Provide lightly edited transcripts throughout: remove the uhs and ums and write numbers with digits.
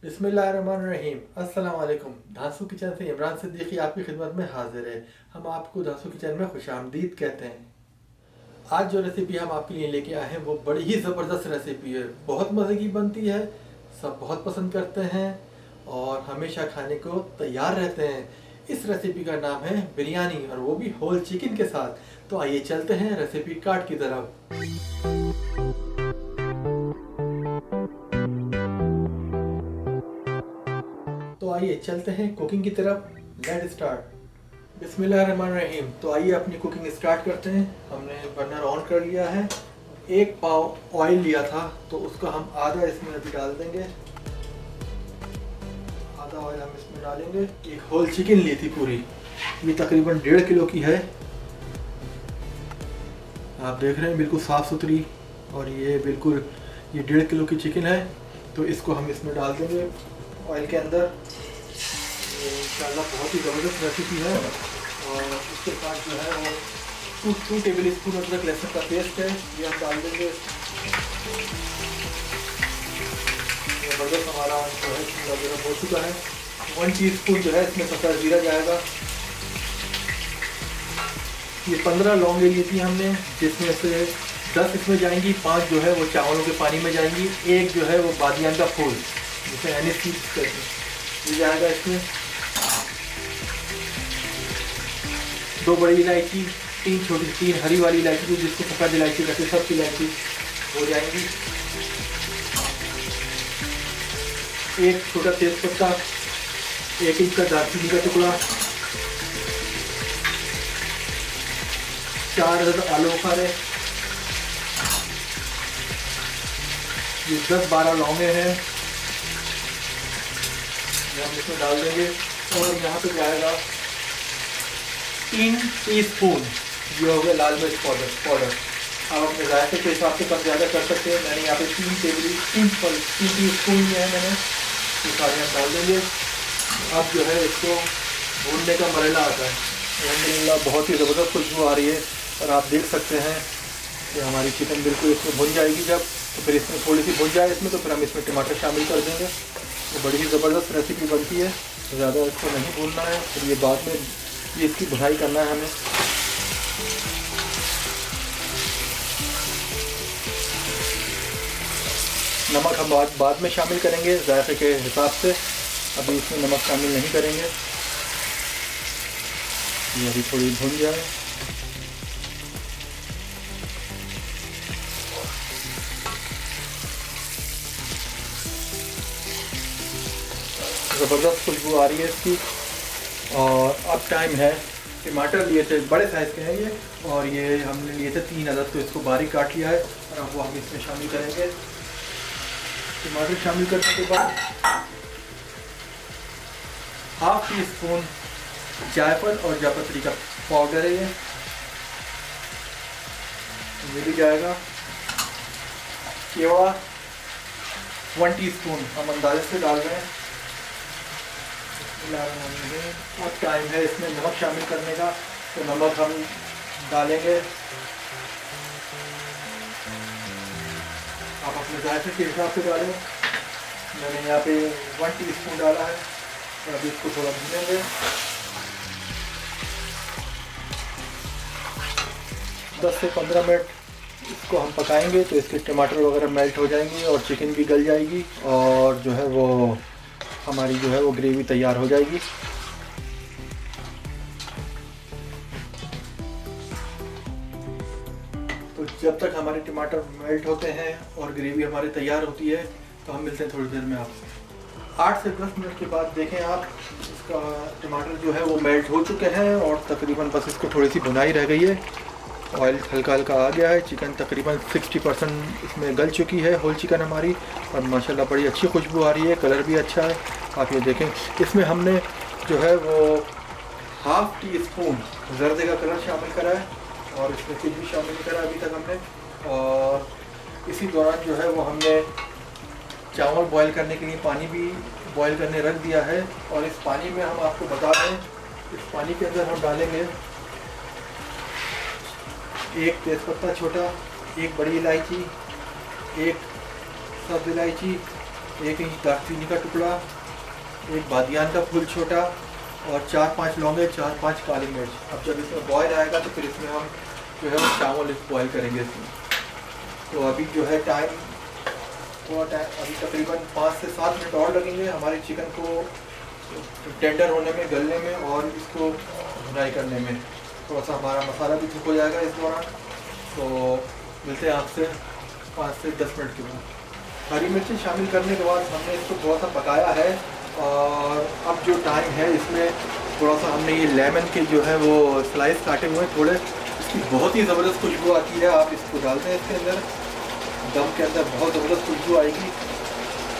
बिस्मिल्लाहिर्रहमानिर्रहीम। अस्सलाम वालेकुम। धांसू किचन से इमरान सिद्दीकी आपकी खिदमत में हाजिर है। हम आपको धांसू किचन में खुशामदीद कहते हैं। आज जो रेसिपी हम आपके लिए लेके आए हैं वो बड़ी ही ज़बरदस्त रेसिपी है, बहुत मज़े की बनती है, सब बहुत पसंद करते हैं और हमेशा खाने को तैयार रहते हैं। इस रेसिपी का नाम है बिरयानी, और वो भी होल चिकन के साथ। तो आइए चलते हैं रेसिपी कार्ड की तरफ। तो आइए चलते हैं कुकिंग की तरफ। Let start. बिस्मिल्लाहिर्रहमानिर्रहीम। तो आइए अपनी कुकिंग स्टार्ट करते हैं। हमने बर्नर ऑन कर लिया है। एक पाव ऑयल लिया था तो उसका हम आधा इसमें अभी डाल देंगे। आधा ऑयल हम इसमें डालेंगे। एक होल चिकन ली थी पूरी, ये तकरीबन 1.5 किलो की है। आप देख रहे हैं बिल्कुल साफ़ सुथरी, और ये बिल्कुल ये 1.5 किलो की चिकन है। तो इसको हम इसमें डाल देंगे ऑयल के अंदर। ये इंशाल्लाह बहुत ही ज़बरदस्त रेसिपी है। और इसके साथ जो है वो 2 टेबल स्पून अदरक लहसुन का पेस्ट है, ये हम डाल देंगे। ज़बरदस्त हमारा जो है गर्म हो चुका है। 1 टीस्पून जो है इसमें सफ़ेद जीरा जाएगा। ये 15 लौंगे ली थी हमने, जिसमें से 10 इसमें जाएंगी, 5 जो है वो चावलों के पानी में जाएंगी, एक जो है वो बादियान का फूल जिसे एनिस सीड्स कहते हैं, ये जाएगा इसमें। 2 बड़ी इलायची, 3 हरी वाली इलायची जिसको सफ़ेद इलायची कहते हैं, सब इलायची हो जाएंगी। एक छोटा तेज पत्ता, 1 इंच का दालचीनी का टुकड़ा, 4 अदद आलू बुखारे, ये 10-12 लौंगे हैं, ये हम इसमें डाल देंगे। और यहाँ पे जाएगा 3 टीस्पून, ये हो गया लाल मिर्च पाउडर। आप अपने जायके के हिसाब से कम ज़्यादा कर सकते हैं। मैंने यहाँ पे 3 टीस्पून लिया है मैंने, ये सारे हम डाल देंगे। अब जो है इसको भूनने का मरला आता है। अल्हम्दुलिल्लाह बहुत ही ज़बरदस्त खुशबू आ रही है, और आप देख सकते हैं कि हमारी चिकन बिल्कुल इसमें भुन जाएगी। जब तो फिर इसमें थोड़ी सी भुन जाए इसमें, तो फिर हम इसमें टमाटर शामिल कर देंगे। तो बड़ी ही ज़बरदस्त रेसिपी बनती है, ज़्यादा इसको नहीं भूनना है, फिर ये बाद में ये इसकी भुनाई करना है हमें। नमक हम बाद में शामिल करेंगे जायके के हिसाब से, अभी इसमें नमक शामिल नहीं करेंगे। ये अभी थोड़ी भुन जाए। ज़बरदस्त खुशबू आ रही है इसकी। और अब टाइम है, टमाटर लिए थे बड़े साइज़ के हैं ये, और ये हमने लिए थे 3 अदद, तो इसको बारीक काट लिया है और अब वो हम इसमें शामिल करेंगे। टमाटर शामिल करने के बाद 1/2 टीस्पून जायफल और जापत्री का पाउडर है, ये भी जाएगा। केवड़ा 1 टीस्पून हम अंदाजे से डाल रहे हैं। अब टाइम है इसमें नमक शामिल करने का, तो नमक हम डालेंगे। आप अपने जायके के हिसाब से डालें। मैंने यहाँ पे 1 टीस्पून डाला है, और अभी इसको थोड़ा भूनेंगे। 10 से 15 मिनट इसको हम पकाएंगे, तो इसके टमाटर वगैरह मेल्ट हो जाएंगे और चिकन भी गल जाएगी, और जो है वो हमारी जो है वो ग्रेवी तैयार हो जाएगी। तो जब तक हमारे टमाटर मेल्ट होते हैं और ग्रेवी हमारी तैयार होती है, तो हम मिलते हैं थोड़ी देर में आपसे। 8 से 10 मिनट के बाद देखें आप, इसका टमाटर जो है वो मेल्ट हो चुके हैं, और तकरीबन बस इसको थोड़ी सी भुनाई रह गई है। ऑयल हल्का हल्का आ गया है, चिकन तकरीबन 60% इसमें गल चुकी है होल चिकन हमारी, और माशाल्लाह बड़ी अच्छी खुशबू आ रही है, कलर भी अच्छा है। आप ये देखें, इसमें हमने जो है वो 1/2 टीस्पून ज़र्दे का कलर शामिल करा है, और इसमें कुछ भी शामिल करा अभी तक हमने। और इसी दौरान जो है वो हमने चावल बॉईल करने के लिए पानी भी बॉईल करने रख दिया है, और इस पानी में हम आपको बता दें, इस पानी के अंदर हम डालेंगे 1 तेज़पत्ता छोटा, 1 बड़ी इलायची, 1 सब्ज़ इलायची, 1 इंच दालचीनी का टुकड़ा, 1 बादियान का फूल छोटा और 4-5 लौंगे, 4-5 काली मिर्च। अब जब इसमें बॉयल आएगा तो फिर इसमें हम जो है वो चावल बॉयल करेंगे इसमें। तो अभी जो है थोड़ा टाइम अभी तकरीबन 5 से 7 मिनट और लगेंगे हमारे चिकन को टेंडर होने में, गलने में और इसको भुनाई करने में। थोड़ा सा हमारा मसाला भी कुक हो जाएगा इस दौरान। तो मिलते हैं आपसे 5 से 10 मिनट के बाद। हरी मिर्ची शामिल करने के बाद हमने इसको थोड़ा सा पकाया है और अब जो टाइम है इसमें थोड़ा सा हमने ये लेमन के जो है वो स्लाइस काटे हुए हैं थोड़े, इसकी बहुत ही ज़बरदस्त खुशबू आती है। आप इसको डालते हैं इसके अंदर, दम के अंदर बहुत ज़बरदस्त खुशबू आएगी।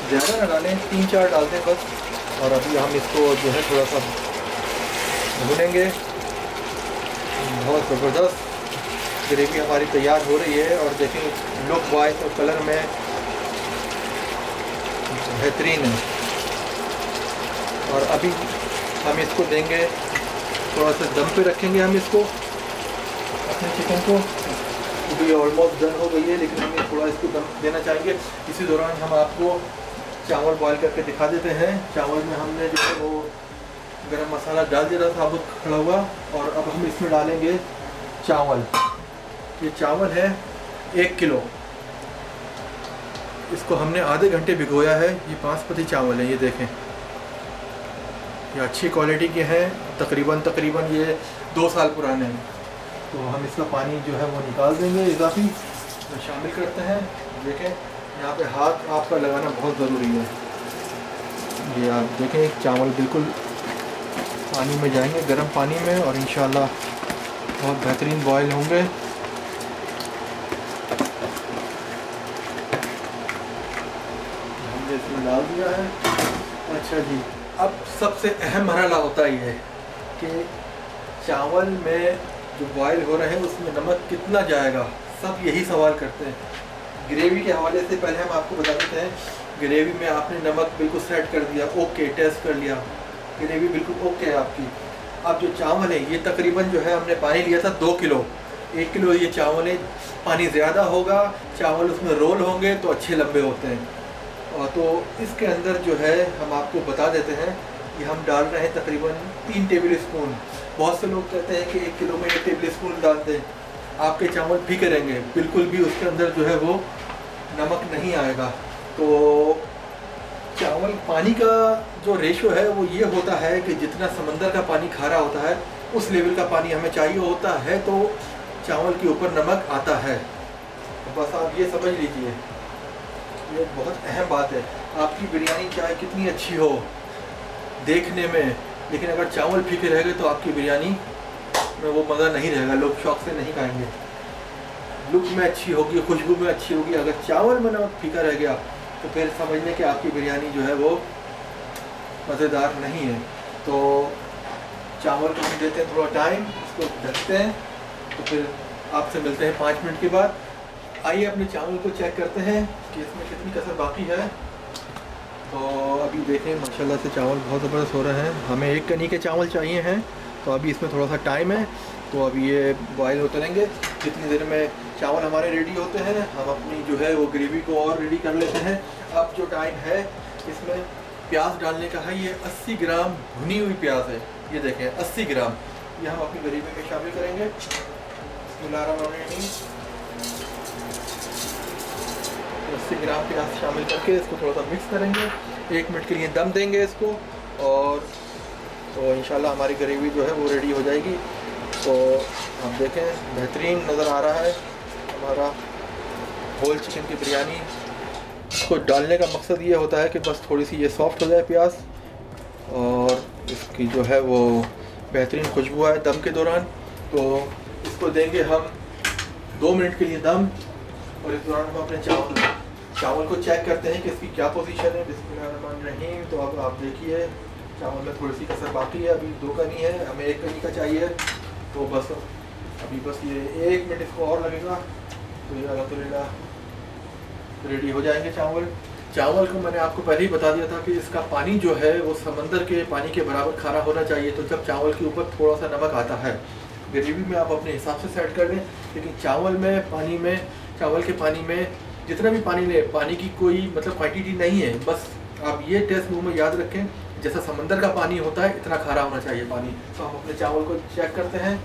ज़्यादा ना डालें, 3-4 डालते हैं बस। और अभी हम इसको जो है थोड़ा सा भूनेंगे। बहुत ज़बरदस्त ग्रेवी हमारी तैयार हो रही है और देखें लुक वाइज और कलर में बेहतरीन है। और अभी हम इसको देंगे, थोड़ा सा दम पे रखेंगे हम इसको अपने चिकन को। अभी ऑलमोस्ट डन हो गई है लेकिन हमें थोड़ा इसको दम देना चाहेंगे। इसी दौरान हम आपको चावल बॉईल करके दिखा देते हैं। चावल में हमने जो है वो गरम मसाला डाल दिया था साबुत खड़ा हुआ और अब हम इसमें डालेंगे चावल। ये चावल है 1 किलो, इसको हमने आधे घंटे भिगोया है। ये बासमती चावल है, ये देखें, ये अच्छी क्वालिटी के हैं। तकरीबन ये 2 साल पुराने हैं। तो हम इसका पानी जो है वो निकाल देंगे, इजाफी तो शामिल करते हैं। देखें यहाँ पे हाथ आपका लगाना बहुत ज़रूरी है। ये आप देखें चावल बिल्कुल पानी में जाएंगे, गर्म पानी में, और इंशाल्लाह बहुत बेहतरीन बॉयल होंगे। हमने इसमें डाल दिया है। अच्छा जी, अब सबसे अहम मरहला होता ही है कि चावल में जो बॉयल हो रहे हैं उसमें नमक कितना जाएगा। सब यही सवाल करते हैं। ग्रेवी के हवाले से पहले हम आपको बता देते हैं, ग्रेवी में आपने नमक बिल्कुल सेट कर दिया, ओके, टेस्ट कर लिया, ग्रेवी बिल्कुल ओके है आपकी। अब जो चावल है ये तकरीबन जो है हमने पानी लिया था 2 किलो, 1 किलो ये चावल है। पानी ज़्यादा होगा, चावल उसमें रोल होंगे तो अच्छे लंबे होते हैं। और तो इसके अंदर जो है हम आपको बता देते हैं कि हम डाल रहे हैं तकरीबन 3 टेबल स्पून। बहुत से लोग कहते हैं कि 1 किलो में 1 टेबल स्पून डाल दें, आपके चावल फीके रहेंगे, बिल्कुल भी उसके अंदर जो है वो नमक नहीं आएगा। तो चावल पानी का जो रेशो है वो ये होता है कि जितना समंदर का पानी खारा होता है उस लेवल का पानी हमें चाहिए होता है, तो चावल के ऊपर नमक आता है। तो बस आप ये समझ लीजिए, ये बहुत अहम बात है। आपकी बिरयानी चाहे कितनी अच्छी हो देखने में, लेकिन अगर चावल फीके रह गए तो आपकी बिरयानी में वो मज़ा नहीं रहेगा, लोग शौक से नहीं खाएंगे। लुक में अच्छी होगी, खुशबू में अच्छी होगी, अगर चावल में नमक फीका रह गया तो फिर समझ लें कि आपकी बिरयानी जो है वो मज़ेदार नहीं है। तो चावल को हम देते हैं थोड़ा टाइम, इसको ढकते हैं, तो फिर आपसे मिलते हैं 5 मिनट के बाद। आइए अपने चावल को चेक करते हैं कि इसमें कितनी कसर बाकी है। तो अभी देखें माशाल्लाह से चावल बहुत ज़बरदस्त हो रहे हैं। हमें 1 कनी के चावल चाहिए हैं, तो अभी इसमें थोड़ा सा टाइम है। तो अभी ये बॉयल होते रहेंगे। जितनी देर में चावल हमारे रेडी होते हैं हम अपनी जो है वो ग्रेवी को और रेडी कर लेते हैं। अब जो टाइम है इसमें प्याज डालने का है। ये 80 ग्राम भुनी हुई प्याज है, ये देखें 80 ग्राम, ये हम अपनी ग्रेवी में शामिल करेंगे। बिस्मिल्लाहिर्रहमानिर्रहीम। 80 ग्राम प्याज शामिल करके इसको थोड़ा सा मिक्स करेंगे, 1 मिनट के लिए दम देंगे इसको, और तो इंशाल्लाह हमारी ग्रेवी जो है वो रेडी हो जाएगी। तो आप देखें बेहतरीन नज़र आ रहा है हमारा होल चिकन की बिरयानी। इसको डालने का मकसद ये होता है कि बस थोड़ी सी ये सॉफ्ट हो जाए प्याज, और इसकी जो है वो बेहतरीन खुशबू है दम के दौरान। तो इसको देंगे हम 2 मिनट के लिए दम, और इस दौरान हम अपने चावल को चेक करते हैं कि इसकी क्या पोजीशन है। बिस्मिल्लाहिर्रहमानिर्रहीम। तो अब आप देखिए चावल में थोड़ी सी कसर बाकी है, अभी 2 कनी है, हमें 1 कनी का चाहिए। तो बस अभी बस ये 1 मिनट इसको और लगेगा, तो ये अल्हम्दुलिल्लाह रेडी हो जाएंगे चावल को मैंने आपको पहले ही बता दिया था कि इसका पानी जो है वो समंदर के पानी के बराबर खारा होना चाहिए। तो जब चावल के ऊपर थोड़ा सा नमक आता है, ग्रेवी में आप अपने हिसाब से सेट कर लें, लेकिन चावल के पानी में जितना भी पानी ले, पानी की कोई मतलब क्वांटिटी नहीं है, बस आप ये टेस्ट मुंह में याद रखें, जैसा समंदर का पानी होता है इतना खारा होना चाहिए पानी। तो हम अपने चावल को चेक करते हैं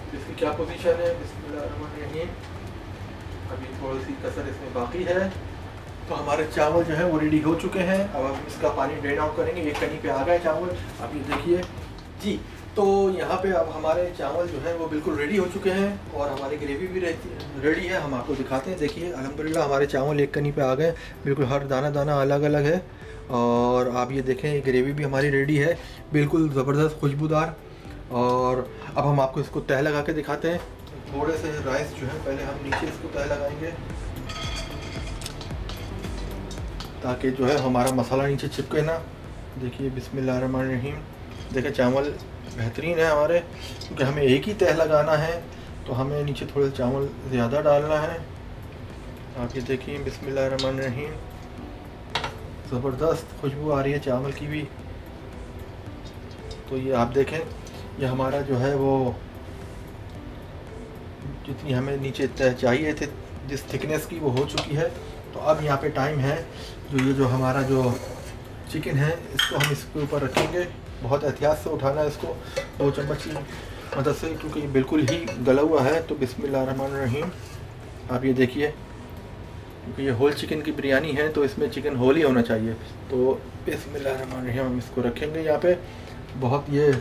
इसकी क्या पोजीशन है। बिस्मिल्लाहिर्रहमानिर्रहीम। अभी थोड़ी सी कसर इसमें बाकी है। तो हमारे चावल जो है वो रेडी हो चुके हैं। अब हम इसका पानी ड्रेन आउट करेंगे। एक कनी पे आ गए चावल, अब ये देखिए जी। तो यहाँ पे अब हमारे चावल जो है वो बिल्कुल रेडी हो चुके हैं और हमारी ग्रेवी भी रेडी है। हम आपको दिखाते हैं। देखिए अल्हम्दुलिल्लाह हमारे चावल एक कनी पे आ गए, बिल्कुल हर दाना दाना अलग अलग है। और आप ये देखें ये ग्रेवी भी हमारी रेडी है, बिल्कुल ज़बरदस्त खुशबूदार। और अब हम आपको इसको तह लगा के दिखाते हैं। थोड़े से राइस जो है पहले हम नीचे इसको तह लगाएंगे ताकि जो है हमारा मसाला नीचे चिपके ना। देखिए बिस्मिल्लाहिर्रहमानिर्रहीम। देखिए चावल बेहतरीन है हमारे, क्योंकि हमें एक ही तह लगाना है तो हमें नीचे थोड़े चावल ज़्यादा डालना है। आप ये देखिए बिस्मिल्लाहिर्रहमानिर्रहीम, ज़बरदस्त खुशबू आ रही है चावल की भी। तो ये आप देखें ये हमारा जो है वो जितनी हमें नीचे तह चाहिए थे जिस थिकनेस की वो हो चुकी है। तो अब यहाँ पे टाइम है ये जो हमारा जो चिकन है इसको हम इसके ऊपर रखेंगे। बहुत एहतियात से उठाना है इसको 2 चम्मच की मदद से, क्योंकि ये बिल्कुल ही गला हुआ है। तो बिस्मिल्लाहिर्रहमानिर्रहीम आप ये देखिए, क्योंकि ये होल चिकन की बिरयानी है तो इसमें चिकन होल ही होना चाहिए। तो बिस्मिल्लाहिर्रहमानिर्रहीम हम इसको रखेंगे यहाँ पे। बहुत ये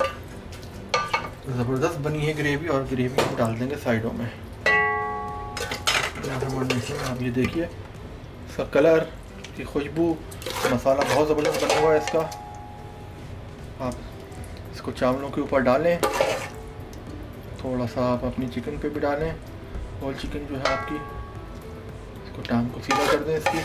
ज़बरदस्त बनी है ग्रेवी, और ग्रेवी को डाल देंगे साइडों में। आप ये देखिए इसका कलर की खुशबू, मसाला बहुत ज़बरदस्त बना हुआ है इसका। आप इसको चावलों के ऊपर डालें, थोड़ा सा आप अपनी चिकन पे भी डालें। होल चिकन जो है आपकी, इसको टांग को सीधा कर दें इसकी।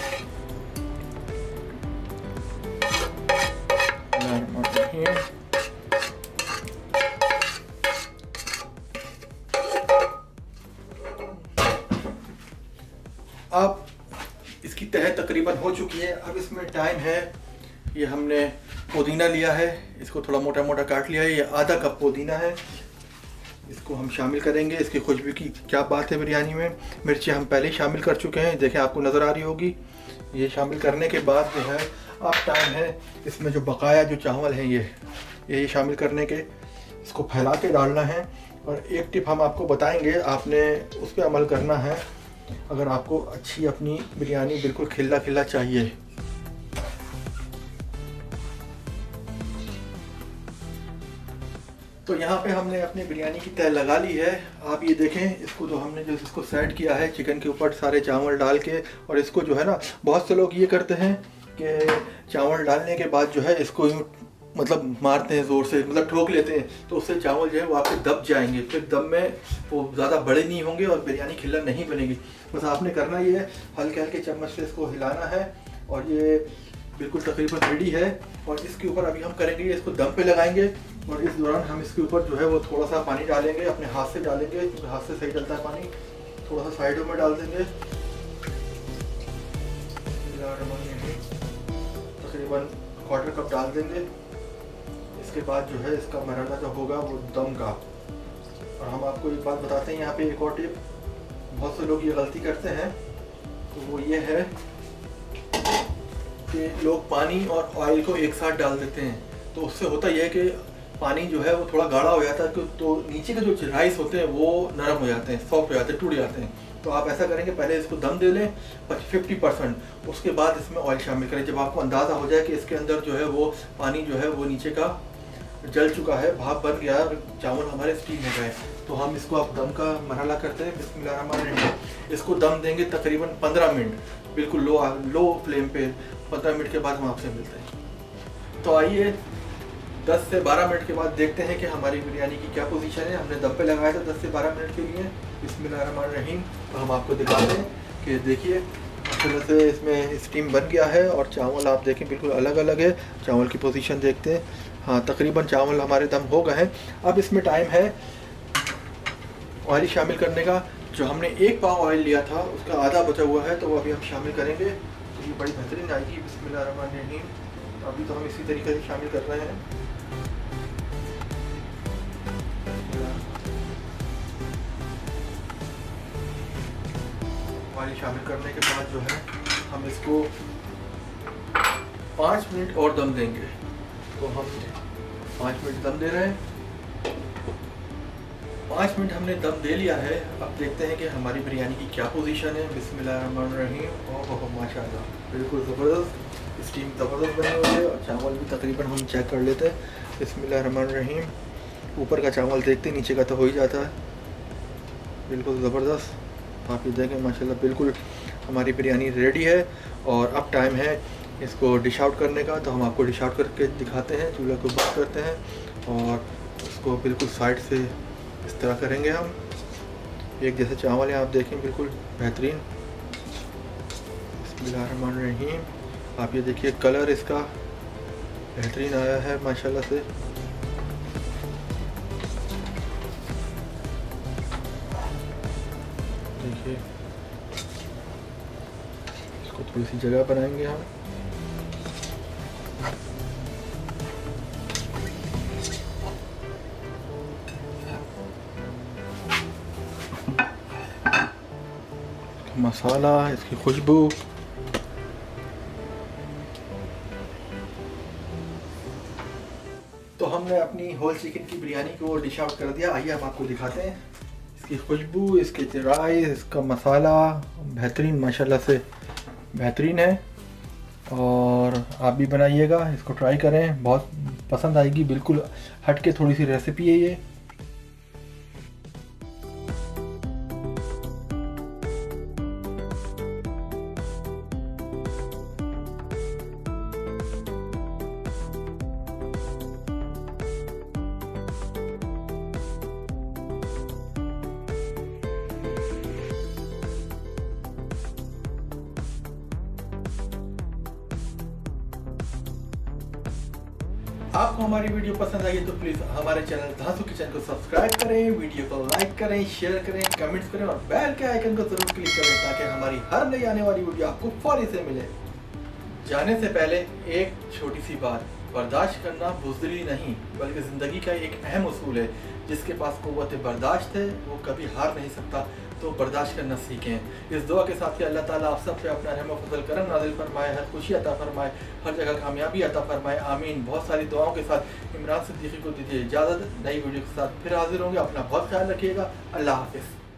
अब इसकी तह तकरीबन हो चुकी है। अब इसमें टाइम है, ये हमने पुदीना लिया है, इसको थोड़ा मोटा मोटा काट लिया है। ये आधा कप पुदीना है, इसको हम शामिल करेंगे। इसकी खुशबू की क्या बात है बिरयानी में। मिर्ची हम पहले ही शामिल कर चुके हैं, देखें आपको नज़र आ रही होगी। ये शामिल करने के बाद जो है अब टाइम है इसमें जो बकाया जो चावल हैं ये शामिल करने के, इसको फैला के डालना है। और एक टिप हम आपको बताएंगे, आपने उस पर अमल करना है अगर आपको अच्छी अपनी बिरयानी बिल्कुल खिला खिला चाहिए। तो यहाँ पे हमने अपनी बिरयानी की तह लगा ली है। आप ये देखें इसको, तो हमने जो इसको सेट किया है चिकन के ऊपर सारे चावल डाल के। और इसको जो है ना, बहुत से लोग ये करते हैं कि चावल डालने के बाद जो है इसको यूँ मतलब मारते हैं ज़ोर से, मतलब ठोक लेते हैं, तो उससे चावल जो है वो आपके दब जाएंगे। फिर दम में वो ज़्यादा बड़े नहीं होंगे और बिरयानी खिला नहीं बनेगी। बस आपने करना ये है, हल्के हल्के चम्मच से इसको हिलाना है। और ये बिल्कुल तकरीबन रेडी है। और इसके ऊपर अभी हम करेंगे, इसको दम पे लगाएंगे। और इस दौरान हम इसके ऊपर जो है वो थोड़ा सा पानी डालेंगे, अपने हाथ से डालेंगे क्योंकि हाथ से सही डलता है पानी। थोड़ा सा साइडों में डाल देंगे, तकरीबन 1/4 कप डाल देंगे। इसके बाद जो है इसका मरहला जो होगा वो दम का। और हम आपको एक बात बताते हैं यहाँ पे, एक और टिप बहुत से लोग ये गलती करते हैं, तो वो ये है कि लोग पानी और ऑयल को एक साथ डाल देते हैं। तो उससे होता यह है कि पानी जो है वो थोड़ा गाढ़ा हो जाता है, तो नीचे के जो राइस होते हैं वो नरम हो जाते हैं, सॉफ्ट हो जाते हैं, टूट जाते हैं। तो आप ऐसा करेंगे, पहले इसको दम दे लें 50%, उसके बाद इसमें ऑयल शामिल करें। जब आपको अंदाज़ा हो जाए कि इसके अंदर जो है वो पानी जो है वो नीचे का जल चुका है, भाप बन गया, चावल हमारे स्टीम हो गए, तो हम इसको अब दम का मरहला करते हैं। बिस्मिल्लाहिर्रहमानिर्रहीम। इसको दम देंगे तकरीबन 15 मिनट, बिल्कुल लो फ्लेम पे। 15 मिनट के बाद हम आपसे मिलते हैं। तो आइए 10 से 12 मिनट के बाद देखते हैं कि हमारी बिरयानी की क्या पोजीशन है। हमने दम पे लगाया था 10 से 12 मिनट के लिए। बिस्मिल्लाहिर्रहमानिर्रहीम। तो हम आपको दिखाते हैं कि देखिए अच्छी तरह से इसमें स्टीम बन गया है। और चावल आप देखें बिल्कुल अलग अलग है। चावल की पोजीशन देखते हैं, हाँ तकरीबन चावल हमारे दम हो गए हैं। अब इसमें टाइम है ऑयल शामिल करने का। जो हमने 1 पाव ऑयल लिया था उसका आधा बचा हुआ है, तो वो अभी हम शामिल करेंगे। तो ये बड़ी बेहतरीन आएगी। बिस्मिल्लाहिर्रहमानिर्रहीम। अभी तो हम इसी तरीके से शामिल कर रहे हैं। पानी शामिल करने के बाद जो है हम इसको 5 मिनट और दम देंगे। तो हम 5 मिनट दम दे रहे हैं। 5 मिनट हमने दम दे लिया है। अब देखते हैं कि हमारी बिरयानी की क्या पोजीशन है। बिस्मिल्लाहिर्रहमानिर्रहीम। ओह माशाल्लाह, बिल्कुल ज़बरदस्त, स्टीम ज़बरदस्त बनी हुई है। और चावल भी तकरीबन हम चेक कर लेते हैं। बिस्मिल्लाहिर्रहमानिर्रहीम। ऊपर का चावल देखते, नीचे का तो हो ही जाता है। बिल्कुल ज़बरदस्त, आप ये देखें माशाल्लाह, बिल्कुल हमारी बिरयानी रेडी है। और अब टाइम है इसको डिश आउट करने का। तो हम आपको डिश आउट करके दिखाते हैं। चूल्हा को बंद करते हैं और उसको बिल्कुल साइड से इस तरह करेंगे हम। एक जैसे चावल है, आप देखें बिल्कुल बेहतरीन। बिस्मिल्लाहिर्रहमानिर्रहीम। आप ये देखिए कलर इसका बेहतरीन आया है माशाल्लाह से। देखिए इसको थोड़ी सी जगह बनाएंगे हम। मसाला, इसकी खुशबू, तो हमने अपनी होल चिकन की बिरयानी को डिश आउट कर दिया। आइए हम आपको दिखाते हैं इसकी खुशबू, इसके राइस, इसका मसाला बेहतरीन माशाल्लाह से बेहतरीन है। और आप भी बनाइएगा, इसको ट्राई करें, बहुत पसंद आएगी। बिल्कुल हट के थोड़ी सी रेसिपी है ये। आपको हमारी वीडियो पसंद आई है तो प्लीज़ हमारे चैनल धांसू किचन को सब्सक्राइब करें, वीडियो को लाइक करें, शेयर करें, कमेंट्स करें और बेल के आइकन को जरूर क्लिक करें ताकि हमारी हर नई आने वाली वीडियो आपको फौरी से मिले। जाने से पहले एक छोटी सी बात, बर्दाश्त करना बुज़दिली नहीं बल्कि ज़िंदगी का एक अहम उसूल है। जिसके पास क़ुव्वत बर्दाश्त है वो कभी हार नहीं सकता। तो बर्दाश्त करना सीखें। इस दुआ के साथ कि अल्लाह ताला आप सब पे अपना रहम और फजल करम नाज़िल फरमाए, हर खुशी अता फरमाए, हर जगह कामयाबी अता फरमाए, आमीन। बहुत सारी दुआओं के साथ इमरान सिद्दीकी को दीजिए इजाज़त। नई वीडियो के साथ फिर हाजिर होंगे। अपना बहुत ख्याल रखिएगा। अल्लाह हाफ़िज़।